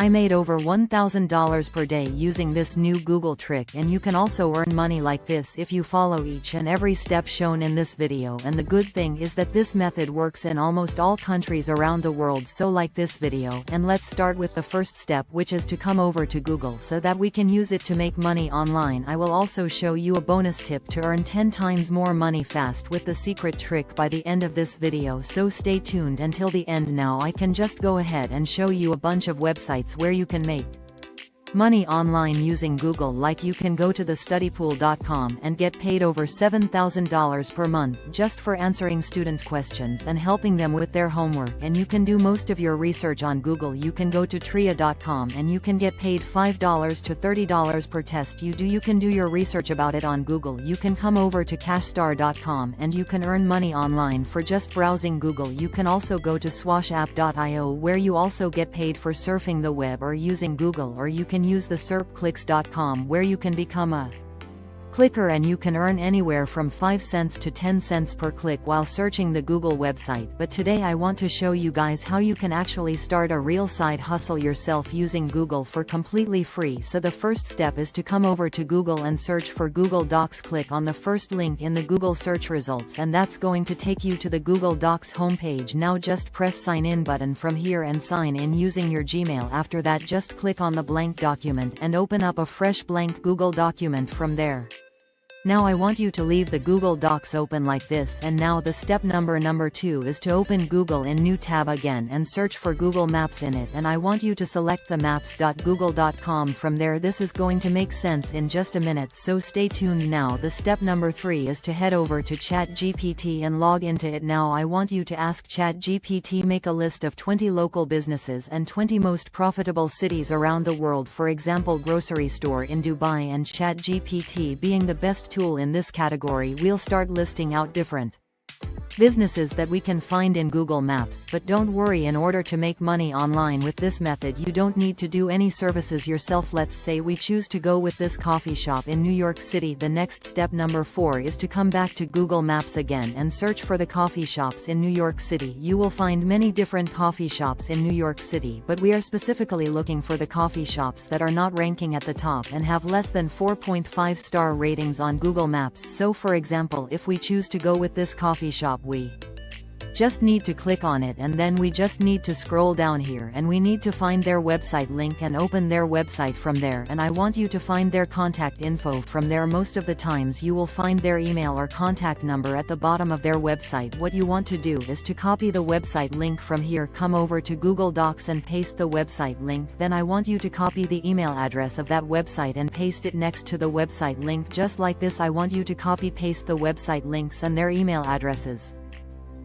I made over $1,000 per day using this new Google trick, and you can also earn money like this if you follow each and every step shown in this video. And the good thing is that this method works in almost all countries around the world. So like this video, and let's start with the first step, which is to come over to Google so that we can use it to make money online. I will also show you a bonus tip to earn 10 times more money fast with the secret trick by the end of this video, so stay tuned until the end. Now I can just go ahead and show you a bunch of websites where you can make money online using Google. Like you can go to the studypool.com and get paid over $7,000 per month just for answering student questions and helping them with their homework. And you can do most of your research on Google. You can go to tria.com and you can get paid $5 to $30 per test you do. You can do your research about it on Google. You can come over to cashstar.com and you can earn money online for just browsing Google. You can also go to swashapp.io where you also get paid for surfing the web or using Google, or you can use the serpclicks.com where you can become a clicker and you can earn anywhere from 5 cents to 10 cents per click while searching the Google website. But today I want to show you guys how you can actually start a real side hustle yourself using Google for completely free. So the first step is to come over to Google and search for Google Docs. Click on the first link in the Google search results and that's going to take you to the Google Docs homepage. Now just press sign in button from here and sign in using your Gmail. After that, just click on the blank document and open up a fresh blank Google document from there. Now I want you to leave the Google Docs open like this, and now the step number 2 is to open Google in new tab again and search for Google Maps in it, and I want you to select the maps.google.com from there. This is going to make sense in just a minute, so stay tuned. Now the step number 3 is to head over to ChatGPT and log into it. Now I want you to ask ChatGPT make a list of 20 local businesses and 20 most profitable cities around the world, for example grocery store in Dubai, and ChatGPT being the best tool in this category, we'll start listing out different businesses that we can find in Google Maps. But don't worry, in order to make money online with this method you don't need to do any services yourself. Let's say we choose to go with this coffee shop in New York City. The next step number 4 is to come back to Google Maps again and search for the coffee shops in New York City. You will find many different coffee shops in New York City, but we are specifically looking for the coffee shops that are not ranking at the top and have less than 4.5 star ratings on Google Maps. So for example, if we choose to go with this coffee shop, we just need to click on it, and then we just need to scroll down here and we need to find their website link and open their website from there. And I want you to find their contact info from there. Most of the times you will find their email or contact number at the bottom of their website. What you want to do is to copy the website link from here, come over to Google Docs and paste the website link. Then I want you to copy the email address of that website and paste it next to the website link, just like this. I want you to copy paste the website links and their email addresses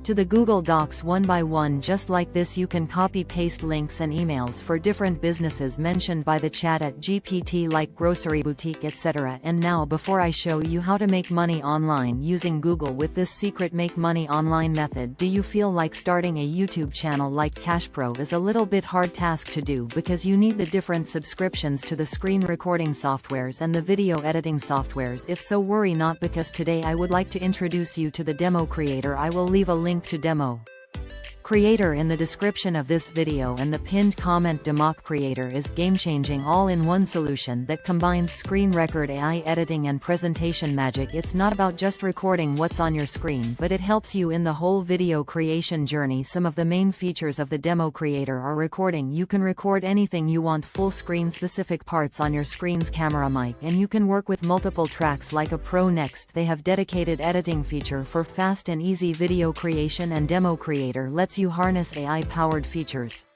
to the Google Docs one by one, just like this. You can copy paste links and emails for different businesses mentioned by the chat at GPT, like grocery, boutique, etc. And now before I show you how to make money online using Google with this secret make money online method, do you feel like starting a YouTube channel like CashPro is a little bit hard task to do because you need the different subscriptions to the screen recording softwares and the video editing softwares? If so, worry not, because today I would like to introduce you to the Democreator. I will leave a link to Democreator in the description of this video and the pinned comment. Democreator is game-changing all-in-one solution that combines screen record, AI editing and presentation magic. It's not about just recording what's on your screen, but it helps you in the whole video creation journey. Some of the main features of the Democreator are recording. You can record anything you want, full screen, specific parts on your screen's camera mic, and you can work with multiple tracks like a pro. Next, they have dedicated editing feature for fast and easy video creation, and Democreator lets you harness AI-powered features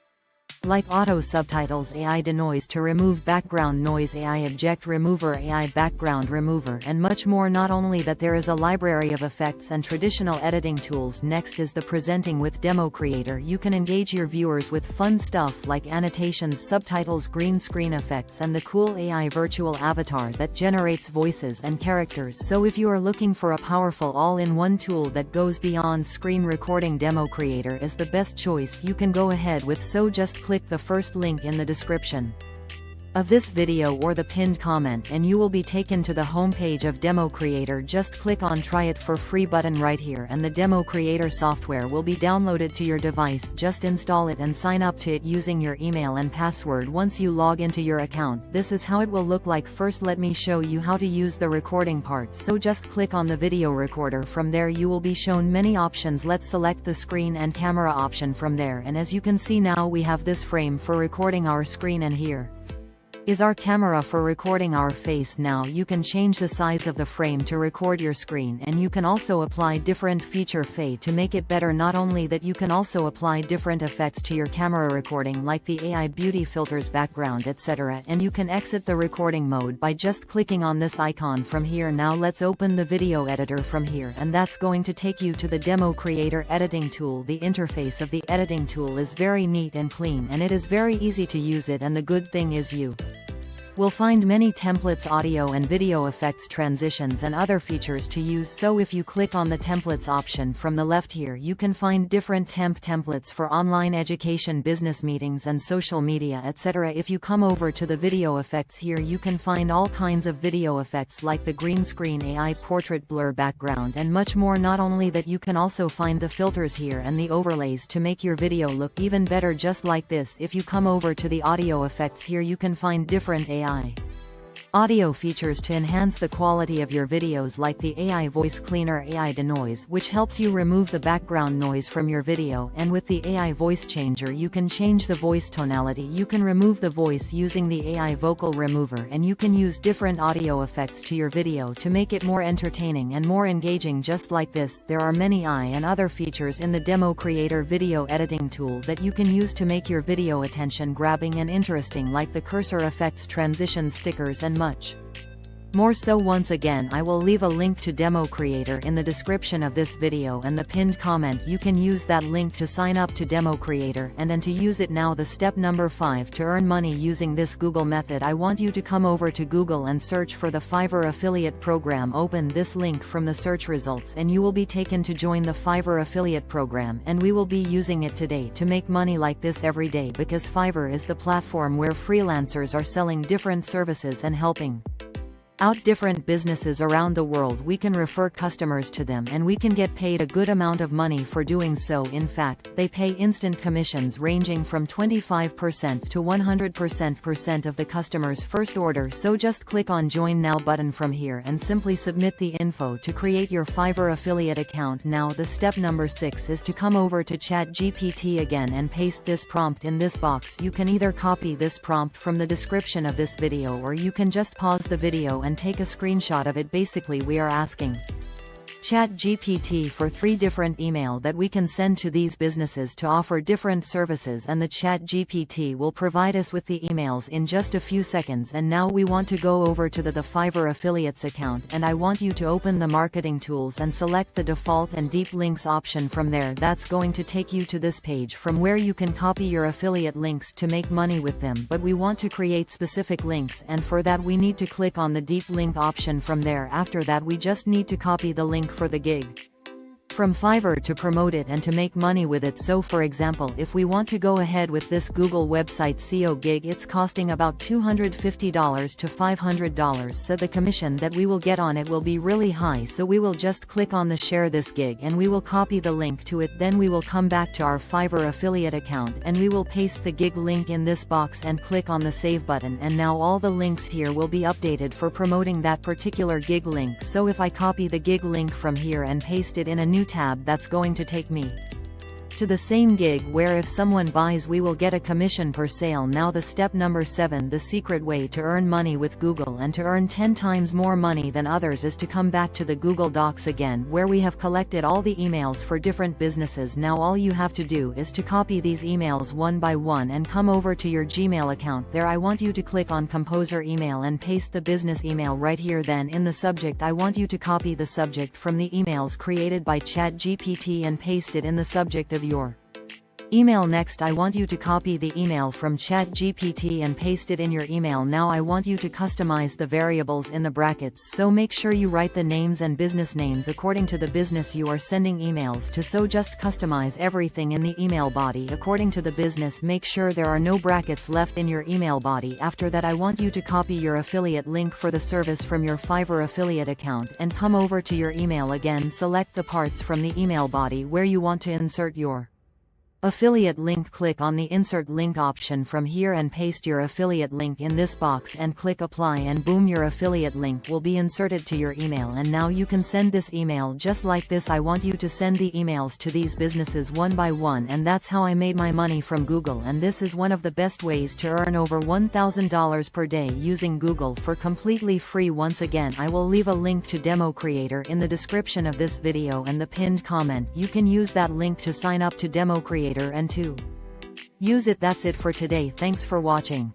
like auto subtitles, AI denoise to remove background noise, AI object remover, AI background remover, and much more. Not only that, there is a library of effects and traditional editing tools. Next is the presenting with Democreator. You can engage your viewers with fun stuff like annotations, subtitles, green screen effects, and the cool AI virtual avatar that generates voices and characters. So if you are looking for a powerful all-in-one tool that goes beyond screen recording, Democreator is the best choice you can go ahead with. So just click the first link in the description. of this video or the pinned comment, and you will be taken to the homepage of Democreator. Just click on Try It for Free button right here, and the Democreator software will be downloaded to your device. Just install it and sign up to it using your email and password. Once you log into your account, this is how it will look like. First, let me show you how to use the recording part. So just click on the video recorder. From there you will be shown many options. Let's select the screen and camera option from there, and as you can see now we have this frame for recording our screen, and here is our camera for recording our face. Now you can change the size of the frame to record your screen, and you can also apply different feature to make it better. Not only that, you can also apply different effects to your camera recording like the AI beauty filters, background, etc. And you can exit the recording mode by just clicking on this icon from here. Now let's open the video editor from here, and that's going to take you to the Democreator editing tool. The interface of the editing tool is very neat and clean, and it is very easy to use it, and the good thing is you will find many templates, audio and video effects, transitions and other features to use. So if you click on the templates option from the left here, you can find different templates for online education, business meetings and social media, etc. If you come over to the video effects here, you can find all kinds of video effects like the green screen, AI, portrait, blur, background and much more. Not only that, you can also find the filters here and the overlays to make your video look even better, just like this. If you come over to the audio effects here, you can find different AI audio features to enhance the quality of your videos, like the AI voice cleaner, AI denoise, which helps you remove the background noise from your video, and with the AI voice changer you can change the voice tonality. You can remove the voice using the AI vocal remover, and you can use different audio effects to your video to make it more entertaining and more engaging, just like this. There are many AI and other features in the Democreator video editing tool that you can use to make your video attention grabbing and interesting, like the cursor effects, transitions, stickers and much more. So once again, I will leave a link to Democreator in the description of this video and the pinned comment. You can use that link to sign up to Democreator and to use it now. The step number 5 to earn money using this Google method. I want you to come over to Google and search for the Fiverr affiliate program. Open this link from the search results and you will be taken to join the Fiverr affiliate program, and we will be using it today to make money like this every day, because Fiverr is the platform where freelancers are selling different services and helping out different businesses around the world. We can refer customers to them and we can get paid a good amount of money for doing so. In fact, they pay instant commissions ranging from 25% to 100% of the customer's first order. So just click on Join Now button from here and simply submit the info to create your Fiverr affiliate account. Now the step number 6 is to come over to ChatGPT again and paste this prompt in this box. You can either copy this prompt from the description of this video, or you can just pause the video and take a screenshot of it. Basically, we are asking ChatGPT for 3 different email that we can send to these businesses to offer different services, and the ChatGPT will provide us with the emails in just a few seconds. And now we want to go over to the Fiverr affiliates account, and I want you to open the marketing tools and select the default and deep links option from there. That's going to take you to this page from where you can copy your affiliate links to make money with them. But we want to create specific links, and for that we need to click on the deep link option from there. After that, we just need to copy the link for the gig from Fiverr to promote it and to make money with it. So for example, if we want to go ahead with this Google website SEO gig, it's costing about $250 to $500, so the commission that we will get on it will be really high. So we will just click on the share this gig and we will copy the link to it. Then we will come back to our Fiverr affiliate account and we will paste the gig link in this box and click on the save button, and now all the links here will be updated for promoting that particular gig link. So if I copy the gig link from here and paste it in a new tab, that's going to take me to the same gig where if someone buys we will get a commission per sale. Now the step number 7, the secret way to earn money with Google and to earn 10 times more money than others, is to come back to the Google Docs again, where we have collected all the emails for different businesses. Now all you have to do is to copy these emails one by one and come over to your Gmail account. There I want you to click on Composer Email and paste the business email right here. Then in the subject I want you to copy the subject from the emails created by ChatGPT and paste it in the subject of your Email. Next, I want you to copy the email from ChatGPT and paste it in your email. Now I want you to customize the variables in the brackets, so make sure you write the names and business names according to the business you are sending emails to. So just customize everything in the email body according to the business. Make sure there are no brackets left in your email body. After that, I want you to copy your affiliate link for the service from your Fiverr affiliate account and come over to your email again. Select the parts from the email body where you want to insert your affiliate link. Click on the insert link option from here and paste your affiliate link in this box and click apply, and boom, your affiliate link will be inserted to your email. And now you can send this email just like this. I want you to send the emails to these businesses one by one, and that's how I made my money from Google. And this is one of the best ways to earn over $1,000 per day using Google for completely free. Once again, I will leave a link to Democreator in the description of this video and the pinned comment. You can use that link to sign up to Democreator and to use it. That's it for today. Thanks for watching.